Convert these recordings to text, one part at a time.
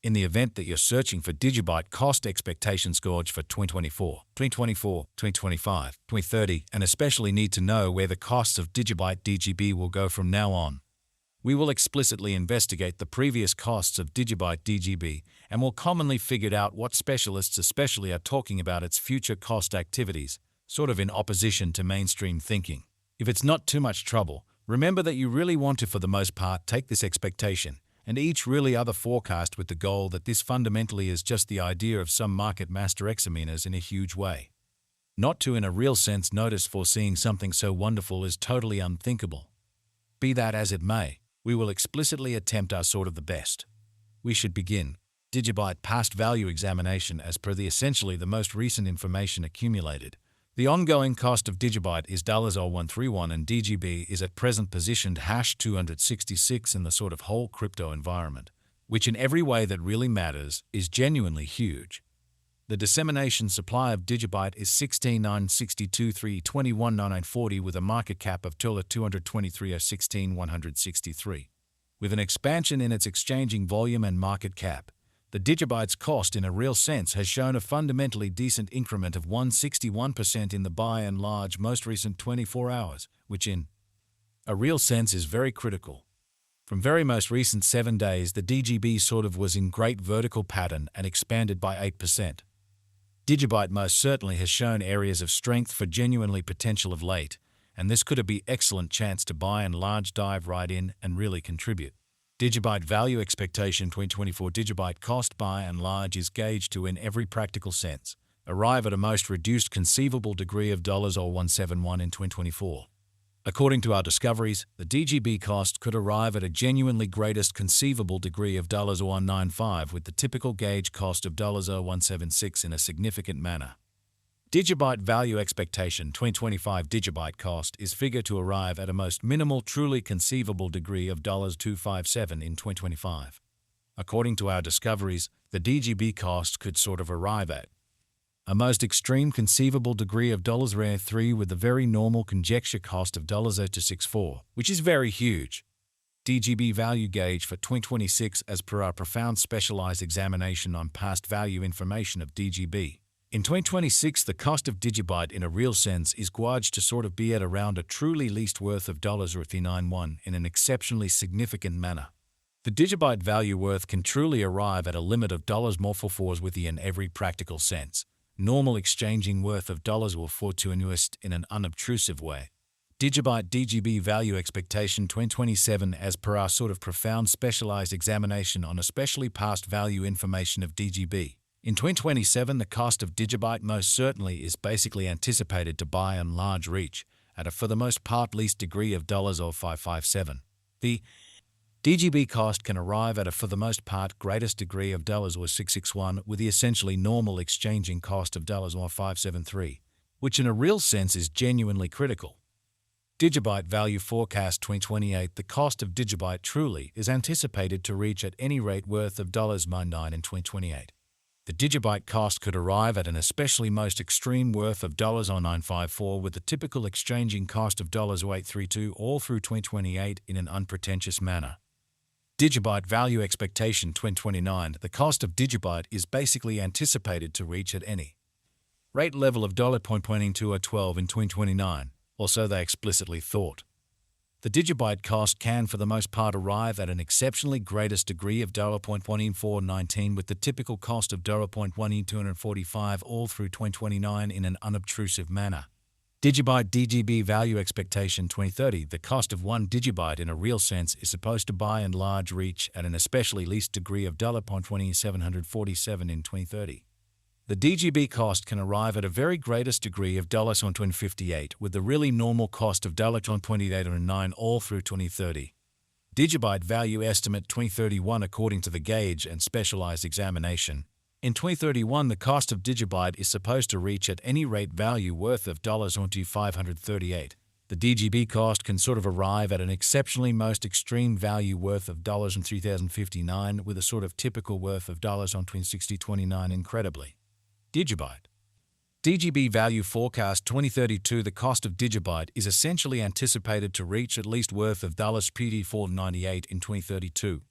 In the event that you're searching for Digibyte cost expectations gauge for 2024, 2025, 2030, and especially need to know where the costs of Digibyte DGB will go from now on, we will explicitly investigate the previous costs of Digibyte DGB and will commonly figure out what specialists especially are talking about its future cost activities, sort of in opposition to mainstream thinking. If it's not too much trouble, remember that you really want to, for the most part, take this expectation and each really other forecast with the goal that this fundamentally is just the idea of some market master examiners in a huge way. Not to in a real sense notice foreseeing something so wonderful is totally unthinkable. Be that as it may, we will explicitly attempt our sort of the best. We should begin Digibyte past value examination as per the essentially the most recent information accumulated. The ongoing cost of Digibyte is $0131 and DGB is at present positioned #266 in the sort of whole crypto environment, which in every way that really matters is genuinely huge. The dissemination supply of Digibyte is 16,962,321,9940 with a market cap of $223,016,163. With an expansion in its exchanging volume and market cap, the Digibyte's cost in a real sense has shown a fundamentally decent increment of 161% in the by and large most recent 24 hours, which in a real sense is very critical. From very most recent 7 days, the DGB sort of was in great vertical pattern and expanded by 8%. Digibyte most certainly has shown areas of strength for genuinely potential of late, and this could be excellent chance to buy and large dive right in and really contribute. Digibyte value expectation 2024 Digibyte cost by and large is gauged to, in every practical sense, arrive at a most reduced conceivable degree of $171 in 2024. According to our discoveries, the DGB cost could arrive at a genuinely greatest conceivable degree of $195 with the typical gauge cost of $176 in a significant manner. Digibyte value expectation 2025 Digibyte cost is figured to arrive at a most minimal truly conceivable degree of $257 in 2025. According to our discoveries, the DGB cost could sort of arrive at a most extreme conceivable degree of $3 with the very normal conjecture cost of $264, which is very huge. DGB value gauge for 2026 as per our profound specialized examination on past value information of DGB. In 2026, the cost of Digibyte in a real sense is gauged to sort of be at around a truly least worth of $91 in an exceptionally significant manner. The Digibyte value worth can truly arrive at a limit of $4 within every practical sense. Normal exchanging worth of $4 to invest in an unobtrusive way. Digibyte DGB value expectation 2027 as per our sort of profound specialized examination on especially past value information of DGB. In 2027, the cost of Digibyte most certainly is basically anticipated to by and large reach at a for the most part least degree of $557. The DGB cost can arrive at a for the most part greatest degree of $661 with the essentially normal exchanging cost of $573, which in a real sense is genuinely critical. Digibyte value forecast 2028 the cost of Digibyte truly is anticipated to reach at any rate worth of $99 in 2028. The Digibyte cost could arrive at an especially most extreme worth of $0954 with the typical exchanging cost of $0832 all through 2028 in an unpretentious manner. Digibyte value expectation 2029 the cost of Digibyte is basically anticipated to reach at any rate level of $0.12 in 2029, or so they explicitly thought. The Digibyte cost can for the most part arrive at an exceptionally greatest degree of $0.1419 with the typical cost of $0.1245 all through 2029 in an unobtrusive manner. Digibyte DGB value expectation 2030 the cost of one Digibyte in a real sense is supposed to by and large reach at an especially least degree of $0.2747 in 2030. The DGB cost can arrive at a very greatest degree of $1.58 with the really normal cost of $1.2809 all through 2030. Digibyte value estimate 2031 according to the gauge and specialized examination. In 2031, the cost of Digibyte is supposed to reach at any rate value worth of $538. The DGB cost can sort of arrive at an exceptionally most extreme value worth of $3059 with a sort of typical worth of $206029 incredibly. Digibyte DGB value forecast 2032 the cost of Digibyte is essentially anticipated to reach at least worth of $498 in 2032.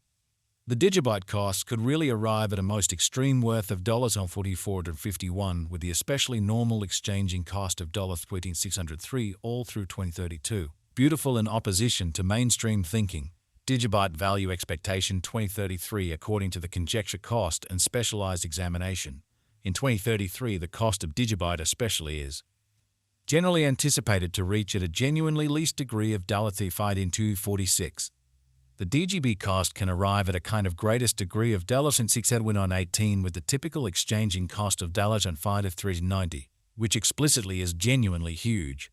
The Digibyte cost could really arrive at a most extreme worth of $44.51, with the especially normal exchanging cost of $13,603 all through 2032. Beautiful in opposition to mainstream thinking. Digibyte value expectation 2033 according to the conjecture cost and specialized examination. In 2033, the cost of Digibyte especially is generally anticipated to reach at a genuinely least degree of $5 in 246. The DGB cost can arrive at a kind of greatest degree of $6 with the typical exchanging cost of $5 which explicitly is genuinely huge.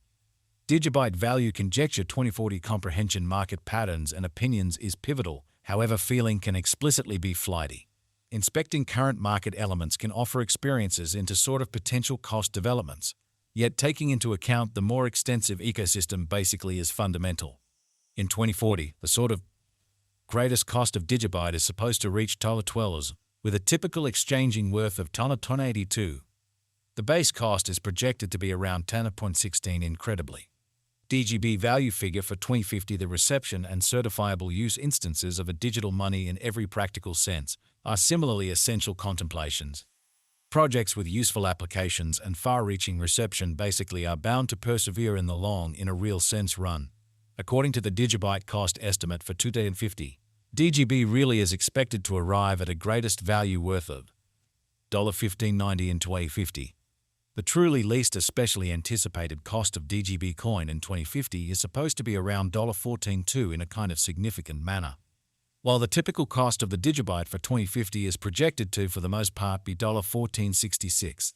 Digibyte value conjecture 2040 comprehension market patterns and opinions is pivotal, however feeling can explicitly be flighty. Inspecting current market elements can offer experiences into sort of potential cost developments, yet taking into account the more extensive ecosystem basically is fundamental. In 2040, the sort of greatest cost of Digibyte is supposed to reach $12, with a typical exchanging worth of $10.82. The base cost is projected to be around $10.16 incredibly. DGB value figure for 2050. The reception and certifiable use instances of a digital money in every practical sense are similarly essential contemplations. Projects with useful applications and far-reaching reception basically are bound to persevere in the long, in a real sense, run. According to the Digibyte cost estimate for 2050, DGB really is expected to arrive at a greatest value worth of $15.90 in 2050. The truly least especially anticipated cost of DGB coin in 2050 is supposed to be around $14.2 in a kind of significant manner, while the typical cost of the Digibyte for 2050 is projected to, for the most part, be $14.66.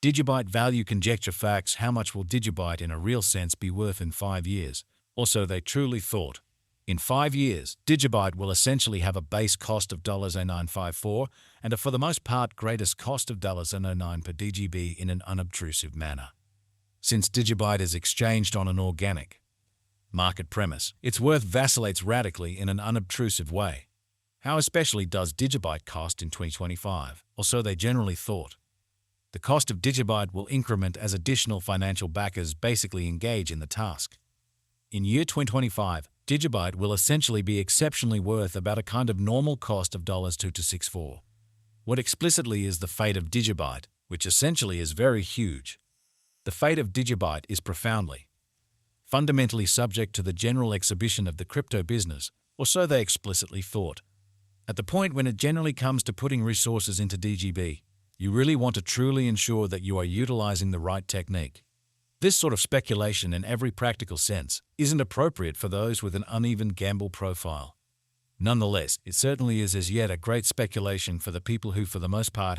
Digibyte value conjecture facts. How much will Digibyte in a real sense be worth in 5 years? Or so they truly thought. In 5 years, Digibyte will essentially have a base cost of $954 and a for the most part greatest cost of $09 per DGB in an unobtrusive manner. Since Digibyte is exchanged on an organic market premise, its worth vacillates radically in an unobtrusive way. How especially does Digibyte cost in 2025? Or so they generally thought. The cost of Digibyte will increment as additional financial backers basically engage in the task. In year 2025, Digibyte will essentially be exceptionally worth about a kind of normal cost of $2.64. What explicitly is the fate of Digibyte, which essentially is very huge? The fate of Digibyte is fundamentally subject to the general exhibition of the crypto business, or so they explicitly thought. At the point when it generally comes to putting resources into DGB, you really want to truly ensure that you are utilizing the right technique. This sort of speculation in every practical sense isn't appropriate for those with an uneven gamble profile. Nonetheless, it certainly is as yet a great speculation for the people who for the most part have